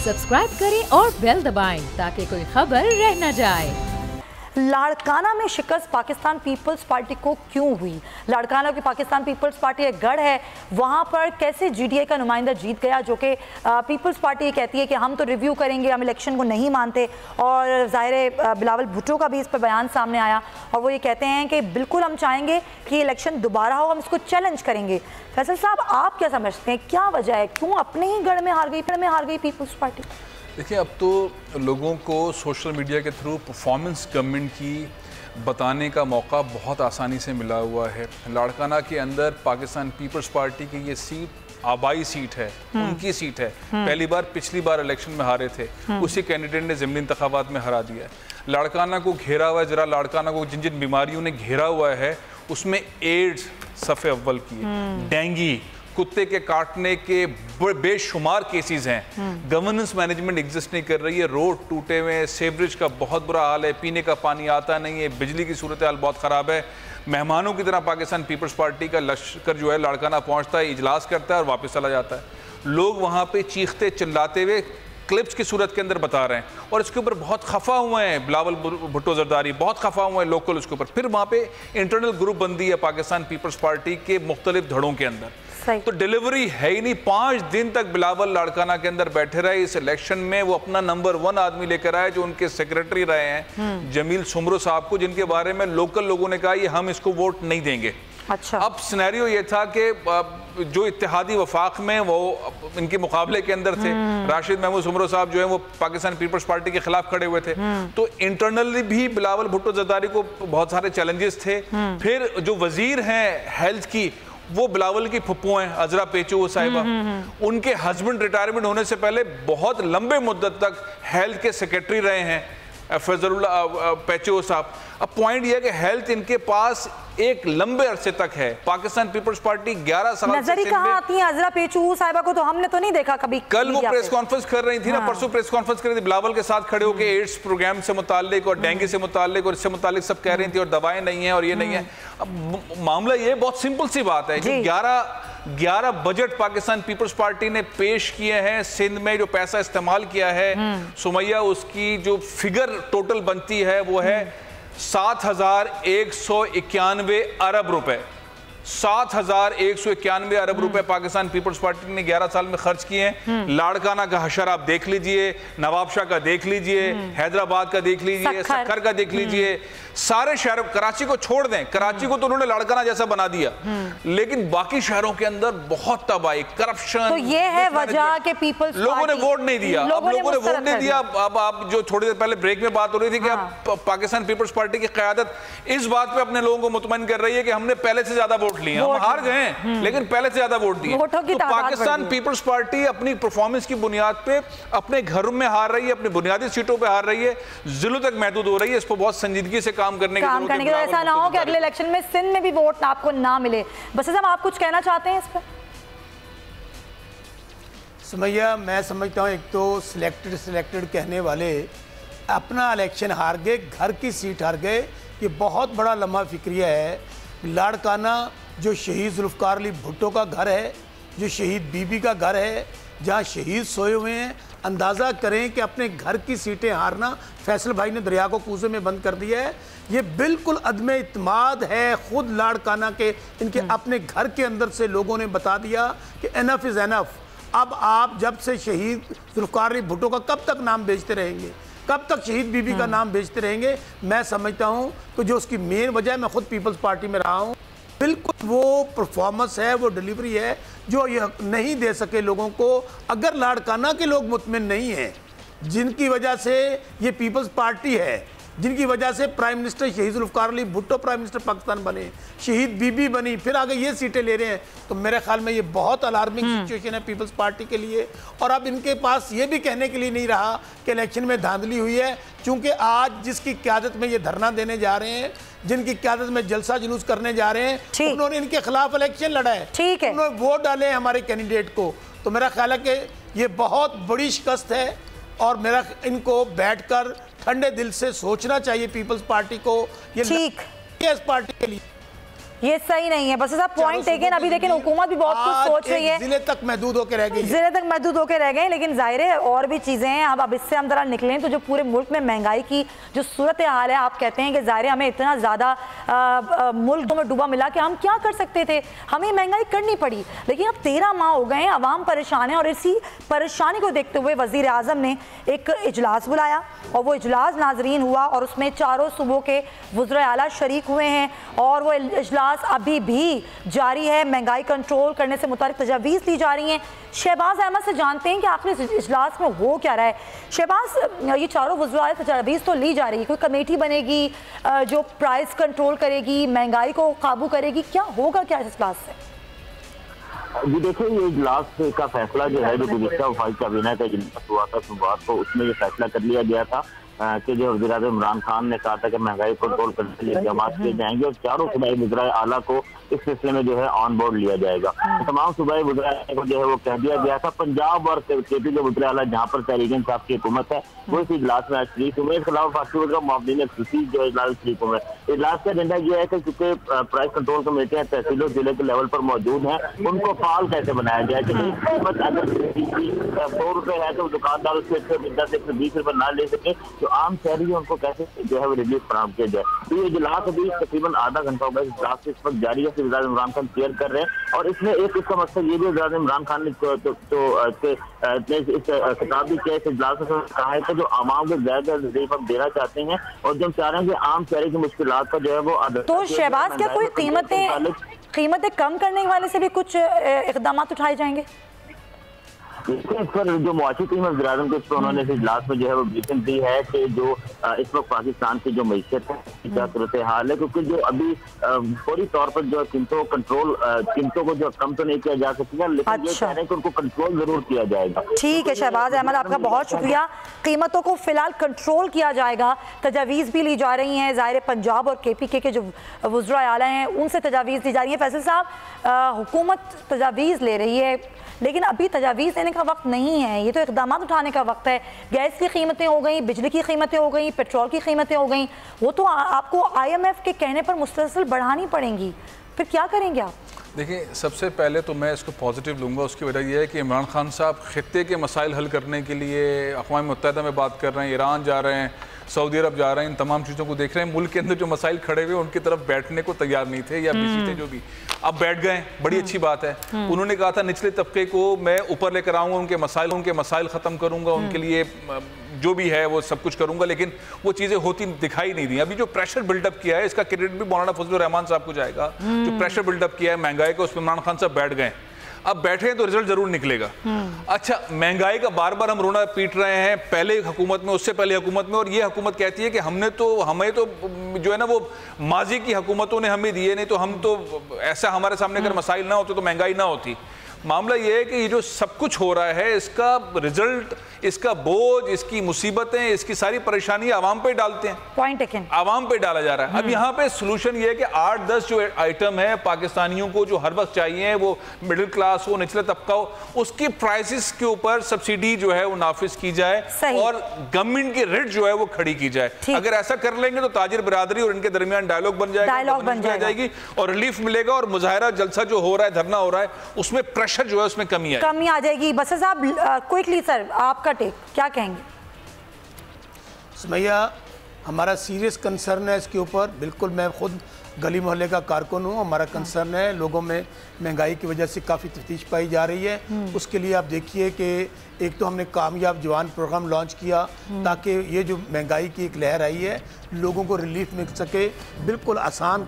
Subscribe करें और bell दबाएं ताकि कोई खबर रह न जाए। लाड़काना में शिकस्त पाकिस्तान पीपल्स पार्टी को क्यों हुई? लाड़काना की पाकिस्तान पीपल्स पार्टी एक गढ़ है, वहाँ पर कैसे जीडीए का नुमाइंदा जीत गया, जो कि पीपल्स पार्टी कहती है कि हम तो रिव्यू करेंगे, हम इलेक्शन को नहीं मानते। और ज़ाहिर बिलावल भुट्टो का भी इस पर बयान सामने आया और वो ये कहते हैं कि बिल्कुल हम चाहेंगे कि इलेक्शन दोबारा हो, हम इसको चैलेंज करेंगे। फैसल साहब, आप क्या समझते हैं, क्या वजह है, क्यों अपने ही गढ़ में हार गई पीपल्स पार्टी? देखिए, अब तो लोगों को सोशल मीडिया के थ्रू परफॉर्मेंस गवर्नमेंट की बताने का मौका बहुत आसानी से मिला हुआ है। लाड़काना के अंदर पाकिस्तान पीपल्स पार्टी की ये सीट आबाई सीट है, उनकी सीट है। पहली बार पिछली बार इलेक्शन में हारे थे, उसी कैंडिडेट ने ज़िमनी इंतखाबात में हरा दिया। लाड़काना को घेरा हुआ है, ज़रा लाड़काना को जिन जिन बीमारियों ने घेरा हुआ है उसमें एड्स सफ़े अव्वल की है, डेंगी, कुत्ते के काटने के बेशुमार केसेस हैं। गवर्नेंस मैनेजमेंट एग्जिस्ट नहीं कर रही है, रोड टूटे हुए हैं, सेवरेज का बहुत बुरा हाल है, पीने का पानी आता नहीं है, बिजली की सूरत हाल बहुत ख़राब है। मेहमानों की तरह पाकिस्तान पीपल्स पार्टी का लश्कर जो है लाड़काना पहुंचता है, इजलास करता है और वापस चला जाता है। लोग वहाँ पे चीखते चिल्लाते हुए क्लिप्स की सूरत के अंदर बता रहे हैं और इसके ऊपर बहुत खफा हुए हैं। बिलावल भुट्टो जरदारी बहुत खफा हुए हैं लोकल उसके ऊपर। फिर वहाँ पे इंटरनल ग्रुप बंदी है पाकिस्तान पीपल्स पार्टी के मुख्तलिफ धड़ों के अंदर, तो डिलीवरी है ही नहीं। 5 दिन तक बिलावल लाड़काना के अंदर बैठे रहे। इस इलेक्शन में वो अपना नंबर 1 आदमी लेकर आए जो उनके सेक्रेटरी रहे हैं, जमील सुमरो साहब को, जिनके बारे में लोकल लोगों ने कहा ये हम इसको वोट नहीं देंगे। अच्छा। अब सिनेरियो ये था कि जो इत्तेहादी वफाक में वो इनके मुकाबले के अंदर थे, राशिद महमूद सुमरो साहब जो है वो पाकिस्तान पीपल्स पार्टी के खिलाफ खड़े हुए थे, तो इंटरनली भी बिलावल भुट्टो जरदारी को बहुत सारे चैलेंजेस थे। फिर जो वजीर हैं हेल्थ की, वो बिलावल की फुप्पो हैं, अजरा पेचो साहिबा। उनके हस्बैंड रिटायरमेंट होने से पहले बहुत लंबे मुद्दत तक हेल्थ के सेक्रेटरी रहे हैं, फजलुल्लाह पेचो साहब। अब पॉइंट ये है कि हेल्थ इनके पास एक लंबे अरसे तक है। पाकिस्तान पीपल्स पार्टी 11 साल नजर ही कहाँ आती है अजरा पेचू साहिबा को, तो हमने तो नहीं देखा कभी। कल वो प्रेस कॉन्फ्रेंस कर रही थी ना, परसों प्रेस कॉन्फ्रेंस कर रही थी, बिलावल के साथ खड़े होकर एड्स प्रोग्राम से मुताल्लिक और डेंगू से मुताल्लिक और इससे मुताल्लिक सब कह रही थी, और दवाएं नहीं है और ये नहीं है। अब मामला ये बहुत सिंपल सी बात है, जो 11 बजट पाकिस्तान पीपल्स पार्टी ने पेश किए हैं, सिंध में जो पैसा इस्तेमाल किया है सुमैया, उसकी जो फिगर टोटल बनती है वो है 7,191 अरब रुपए। 7,191 अरब रुपए पाकिस्तान पीपल्स पार्टी ने 11 साल में खर्च किए हैं। लाड़काना का हशर आप देख लीजिए, नवाबशाह का देख लीजिए, हैदराबाद का देख लीजिए, सक्खर का देख लीजिए, सारे शहरों, कराची को छोड़ दें, कराची को तो उन्होंने लाड़काना जैसा बना दिया, लेकिन बाकी शहरों के अंदर बहुत तबाही, करप्शन। तो ये है वजह कि पीपल्स लोगों ने वोट नहीं दिया। अब लोगों ने वोट नहीं दिया। अब आप जो थोड़ी देर पहले ब्रेक में बात हो रही थी कि अब पाकिस्तान पीपल्स पार्टी की क़यादत इस बात पे अपने लोगों को मुतमईन कर रही है कि हमने पहले से ज्यादा वोट लिए, हम हार गए हैं लेकिन पहले से ज्यादा वोट दिए। तो पाकिस्तान पीपल्स पार्टी अपनी परफॉर्मेंस की बुनियाद पे अपने घरों में हार रही है, अपनी बुनियादी सीटों पे हार रही है, जिलों तक महदूद हो रही है। इस पर बहुत संजीदगी से काम करने की, ऐसा ना हो कि अगले इलेक्शन में सिंध में भी वोट आपको ना मिले। बस आप कुछ कहना चाहते हैं इस पर? सुमैया, मैं समझता हूँ एक तो सिलेक्टेड कहने वाले अपना इलेक्शन हार गए, घर की सीट हार गए, ये बहुत बड़ा लम्हा फिक्रिया है। लाड़काना जो शहीद जुल्फ़िकार अली भुट्टो का घर है, जो शहीद बीबी का घर है, जहाँ शहीद सोए हुए हैं, अंदाज़ा करें कि अपने घर की सीटें हारना, फैसल भाई ने दरिया को कूजे में बंद कर दिया है। ये बिल्कुल अदम इत्माद है। खुद लाड़काना के इनके अपने घर के अंदर से लोगों ने बता दिया कि एनफ इज़ एनफ। अब आप जब से शहीद जुल्फ़िकार अली भुट्टो का कब तक नाम बेचते रहेंगे, कब तक शहीद बीबी का नाम बेचते रहेंगे? मैं समझता हूँ कि जो उसकी मेन वजह है, मैं खुद पीपल्स पार्टी में रहा हूँ, बिल्कुल वो परफॉर्मेंस है, वो डिलीवरी है जो ये नहीं दे सके लोगों को। अगर लाड़काना के लोग मुतमिन नहीं हैं, जिनकी वजह से ये पीपल्स पार्टी है, जिनकी वजह से प्राइम मिनिस्टर शहीद जुल्फ़िकार अली भुट्टो प्राइम मिनिस्टर पाकिस्तान बने, शहीद बीबी बनी, फिर आगे ये सीटें ले रहे हैं, तो मेरे ख्याल में ये बहुत अलार्मिंग सिचुएशन है पीपल्स पार्टी के लिए। और अब इनके पास ये भी कहने के लिए नहीं रहा कि इलेक्शन में धांधली हुई है, क्योंकि आज जिसकी क़यादत में ये धरना देने जा रहे हैं, जिनकी क़यादत में जलसा जुलूस करने जा रहे हैं, उन्होंने इनके खिलाफ इलेक्शन लड़ा है, उन्होंने वोट डाले हमारे कैंडिडेट को। तो मेरा ख्याल है कि ये बहुत बड़ी शिकस्त है और मेरा इनको बैठकर ठंडे दिल से सोचना चाहिए पीपल्स पार्टी को। ये इस पार्टी के लिए ये सही नहीं है। बस साहब पॉइंट टेकन। अभी लेकिन हुकूमत भी बहुत कुछ सोच रही है, जिले तक महदूद होकर रह गई, जिले तक महदूद होकर रह गए, लेकिन जाहिर है और भी चीज़ें हैं। अब इससे हम जरा निकलें तो जो पूरे मुल्क में महंगाई की जो सूरत हाल है, आप कहते हैं कि जाहिर है हमें इतना ज़्यादा मुल्क में डूबा मिला कि हम क्या कर सकते थे, हमें महंगाई करनी पड़ी। लेकिन अब 13 माह हो गए हैं, अवाम परेशान है, और इसी परेशानी को देखते हुए वज़ीर आज़म ने एक इजलास बुलाया और वो इजलास नाजरीन हुआ और उसमें चारों सूबों के वज़ीर आला शरीक हुए हैं और वो इजलास अभी भी जारी है। महंगाई कंट्रोल करने से मुताबिक तजावीज़ ली जा रही हैं। शहबाज अहमद से जानते हैं कि आखिर इजलास में हो क्या रहा है। शहबाज, ये चारों वज़ीर आला तजावीज़ तो ली जा रही है, कोई कमेटी बनेगी जो प्राइस कंट्रोल करेगी, महंगाई को काबू करेगी, क्या होगा क्या इस इजलास से? जी देखिए, ये इजलास का फैसला जो है, जो गुज़िश्ता वफाकी काबीना का इजलास हुआ था सोमवार को, उसमें ये फैसला कर लिया गया था कि जो वज़ीर आज़म इमरान खान ने कहा था कि महंगाई कंट्रोल करने के लिए इक़दाम किए जाएंगे और चारों सूबाई वज़ीर आला को इस सिलसिले में जो है ऑन बोर्ड लिया जाएगा। तमाम सूबाई वज़ीर आला को जो है वो कह दिया गया था। पंजाब और केपी के वज़ीर आला जहाँ पर तहरीक इंसाफ की हुकूमत है वो इस इजलास में शरीक हुए। इसके अलावा वफाकी वज़ीर मुआवनीन खसूसी जो इजलास शरीक हुए। इजलास का एजेंडा ये है कि चूंकि प्राइस कंट्रोल कमेटियाँ तहसील और जिले के लेवल पर मौजूद हैं, उनको फाल कैसे बनाया जाए कि कीमत अगर 100 रुपये है तो दुकानदार उससे 110 से 120 रुपये ना ले सके, जो आम शहरी है उनको कैसे जो है वो रिलीफ फराहम किया जाए। तो ये इजलास अभी तकरीबन आधा घंटा हो गया इजलास से इस वक्त जारी है, वज़ीर आज़म इमरान खान क्लियर कर रहे हैं। और इसमें एक इसका मकसद ये भी वज़ीर आज़म इमरान खान ने इस खिताब भी किया इस इजलास में, कहा है कि जो आवाम को ज़्यादा रिलीफ हम देना चाहते हैं और जो हम चाह रहे हैं कि आम शहरी की मुश्किलात का जो है वो तो शहबाज, क्या कोई कीमतें कम करने वाले से भी कुछ इक़दाम उठाए जाएंगे? इस पर जो मुआशी टीम है वज़ीर आज़म के, इस पर उन्होंने इस इजलास में जो है वो ब्रीफिंग दी है कि जो इस वक्त पाकिस्तान की जो मैशियत है क्या सूरत हाल है, क्योंकि जो अभी फौरी तौर पर जो कीमतों को जो कम तो नहीं किया जा सकता, लेकिन ये कह रहे हैं कि उनको कंट्रोल जरूर किया जाएगा। ठीक है शहबाज अहमद, आपका बहुत शुक्रिया। कीमतों को फिलहाल कंट्रोल किया जाएगा, तजावीज़ भी ली जा रही हैं। ज़ाहिर पंजाब और KPK के जो वज़ीर आला हैं उनसे तजावीज़ ली जा रही है। फैसल साहब, हुकूमत तजावीज़ ले रही है लेकिन अभी तजावीज़ देने का वक्त नहीं है, ये तो इक़दाम उठाने का वक्त है। गैस की कीमतें हो गई, बिजली की कीमतें हो गई, पेट्रोल की कीमतें हो गई, वो तो आपको IMF के कहने पर मुसलसल बढ़ानी पड़ेंगी, फिर क्या करेंगे आप? देखिए, सबसे पहले तो मैं इसको पॉजिटिव लूँगा। उसकी वजह यह है कि इमरान खान साहब खित्ते के मसाइल हल करने के लिए अक़वाम मुत्तहिदा में बात कर रहे हैं, ईरान जा रहे हैं, सऊदी अरब जा रहे हैं, इन तमाम चीज़ों को देख रहे हैं। मुल्क के अंदर जो मसाइल खड़े हुए उनकी तरफ बैठने को तैयार नहीं थे या बिजी थे, जो भी अब बैठ गए, बड़ी अच्छी बात है। उन्होंने कहा था निचले तबके को मैं ऊपर लेकर आऊँगा, उनके मसाइल ख़त्म करूँगा, उनके लिए जो भी है वो सब कुछ करूँगा, लेकिन वो चीज़ें होती दिखाई नहीं दी। अभी जो प्रेशर बिल्डअप किया है, इसका क्रेडिट भी मौलाना फजलुर रहमान साहब को जाएगा। जो प्रेशर बिल्डअप किया है महंगाई का, उस पर इमरान खान साहब बैठ गए। अब बैठे हैं तो रिजल्ट जरूर निकलेगा। अच्छा, महंगाई का बार बार हम रोना पीट रहे हैं, पहले हुकूमत में, उससे पहले हुकूमत में, और ये हुकूमत कहती है कि हमें तो जो है ना वो माजी की हुकूमतों ने हमें दिए, नहीं तो हम तो ऐसा हमारे सामने अगर मसाइल ना होते तो महंगाई ना होती। मामला ये है कि ये जो सब कुछ हो रहा है, इसका रिजल्ट, इसका बोझ, इसकी मुसीबतें, इसकी सारी परेशानी आवाम पे डालते हैं। पॉइंट टेकन, आवाम पे डाला जा रहा है। अब यहाँ पे सोल्यूशन ये है कि 8-10 जो आइटम है पाकिस्तानियों को जो हर वक्त चाहिए, वो मिडिल क्लास हो, निचला तबका हो, उसकी प्राइसेस के ऊपर सब्सिडी जो है वो नाफिज की जाए और गवर्नमेंट की रेट जो है वो खड़ी की जाए। अगर ऐसा कर लेंगे तो ताजिर बिरादरी और इनके दरमियान डायलॉग बन जाएगी और रिलीफ मिलेगा और मुजाहरा जलसा जो हो रहा है, धरना हो रहा है, उसमें प्रेशर जो है उसमें कमी आ जाएगी। बस साहब क्विकली सर, आपका टेक क्या कहेंगे? सुमैया, हमारा सीरियस कंसर्न है इसके ऊपर। बिल्कुल, मैं खुद गली मोहल्ले का कारकुन हूँ, हमारा कंसर्न है। लोगों में महंगाई की वजह से काफ़ी तफ्तीश पाई जा रही है। उसके लिए आप देखिए कि एक तो हमने कामयाब जवान प्रोग्राम लॉन्च किया ताकि ये जो महंगाई की एक लहर आई है लोगों को रिलीफ मिल सके, बिल्कुल आसान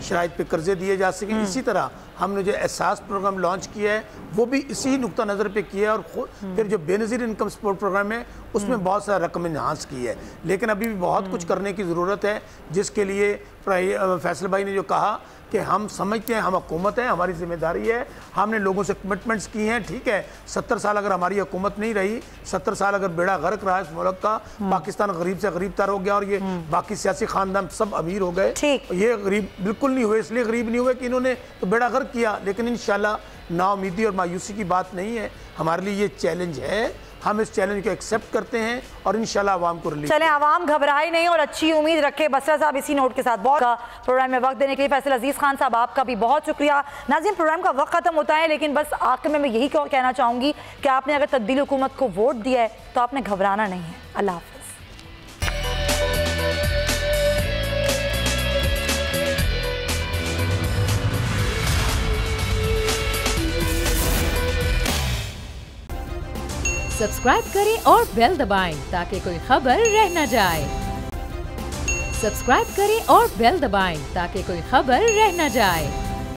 शराइत पे कर्जे दिए जा सके। इसी तरह हमने जो एहसास प्रोग्राम लॉन्च किया है वो भी इसी नुक्ता नज़र पे किया है, और फिर जो बेनज़ीर इनकम सपोर्ट प्रोग्राम है उसमें बहुत सारा रकम इन्हांस की है। लेकिन अभी भी बहुत कुछ करने की ज़रूरत है, जिसके लिए फैसल भाई ने जो कहा कि हम समझते हैं, हम हुकूमत है, हमारी जिम्मेदारी है, हमने लोगों से कमिटमेंट्स की हैं। ठीक है, 70 साल अगर हमारी हुकूमत नहीं रही, 70 साल अगर बेड़ा गर्क रहा है इस मुल्क का, पाकिस्तान गरीब से गरीब तर हो गया और ये बाकी सियासी खानदान सब अमीर हो गए। ये गरीब बिल्कुल नहीं हुए, इसलिए गरीब नहीं हुए कि इन्होंने तो बेड़ा गर्क किया। लेकिन इंशाल्लाह नाउमीदी और मायूसी की बात नहीं है, हमारे लिए ये चैलेंज है। हम इस चैलेंज को एक्सेप्ट करते हैं और इंशाल्लाह आवाम को रिलीज। चलें, आवाम घबराए नहीं और अच्छी उम्मीद रखे। बसरा साहब इसी नोट के साथ बहुत प्रोग्राम में वक्त देने के लिए फैसल अजीज़ खान साहब आपका भी बहुत शुक्रिया। नाज़रीन, प्रोग्राम का वक्त खत्म होता है, लेकिन बस आखिर में मैं यही कहना चाहूँगी कि आपने अगर तब्दीली हुकूमत को वोट दिया है तो आपने घबराना नहीं है। अल्लाह हाफ़िज़। सब्सक्राइब करें और बेल दबाएं ताकि कोई खबर रह न जाए। सब्सक्राइब करें और बेल दबाएं ताकि कोई खबर रह न जाए।